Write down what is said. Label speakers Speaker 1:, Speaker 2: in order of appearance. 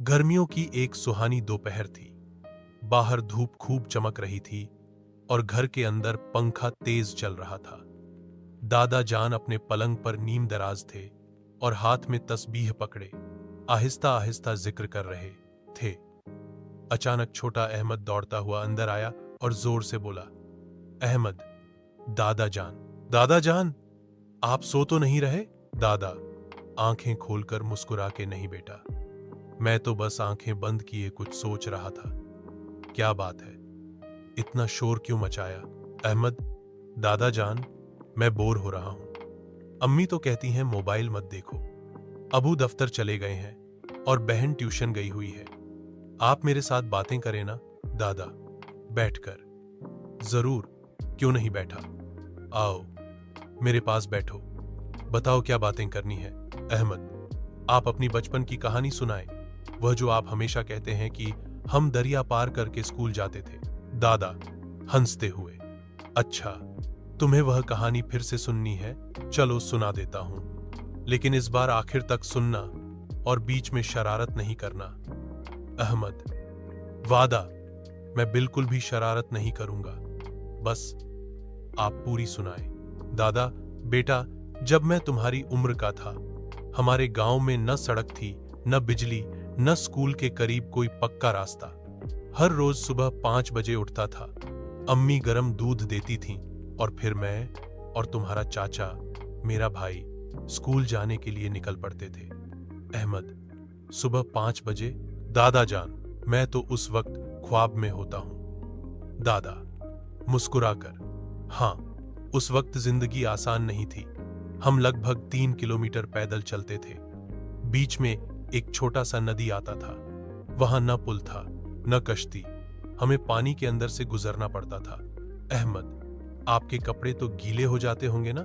Speaker 1: गर्मियों की एक सुहानी दोपहर थी। बाहर धूप खूब चमक रही थी और घर के अंदर पंखा तेज चल रहा था। दादा जान अपने पलंग पर नीम दराज थे और हाथ में तस्बीह पकड़े आहिस्ता आहिस्ता जिक्र कर रहे थे। अचानक छोटा अहमद दौड़ता हुआ अंदर आया और जोर से बोला, अहमद, दादा जान, दादा जान, आप सो तो नहीं रहे? दादा आंखें खोलकर मुस्कुरा के, नहीं बेटा, मैं तो बस आंखें बंद किए कुछ सोच रहा था। क्या बात है, इतना शोर क्यों मचाया? अहमद, दादा जान, मैं बोर हो रहा हूं। अम्मी तो कहती हैं मोबाइल मत देखो। अबू दफ्तर चले गए हैं और बहन ट्यूशन गई हुई है। आप मेरे साथ बातें करें ना दादा, बैठकर। जरूर, क्यों नहीं बैठा, आओ मेरे पास बैठो, बताओ क्या बातें करनी है। अहमद, आप अपनी बचपन की कहानी सुनाएं, वह जो आप हमेशा कहते हैं कि हम दरिया पार करके स्कूल जाते थे। दादा हंसते हुए, अच्छा, तुम्हें वह कहानी फिर से सुननी है? चलो सुना देता हूं, लेकिन इस बार आखिर तक सुनना और बीच में शरारत नहीं करना। अहमद, वादा, मैं बिल्कुल भी शरारत नहीं करूंगा, बस आप पूरी सुनाएं। दादा, बेटा, जब मैं तुम्हारी उम्र का था, हमारे गांव में न सड़क थी, न बिजली, न स्कूल के करीब कोई पक्का रास्ता। हर रोज सुबह 5 बजे उठता था, अम्मी गरम दूध देती थीं और फिर मैं और तुम्हारा चाचा, मेरा भाई, स्कूल जाने के लिए निकल पड़ते थे। अहमद, सुबह 5 बजे? दादा जान, मैं तो उस वक्त ख्वाब में होता हूं। दादा मुस्कुराकर, हां, उस वक्त जिंदगी आसान नहीं थी। हम लगभग 3 किलोमीटर पैदल चलते थे। बीच में एक छोटा सा नदी आता था। वहां न पुल था, न कश्ती, हमें पानी के अंदर से गुजरना पड़ता था। अहमद, आपके कपड़े तो गीले हो जाते होंगे ना?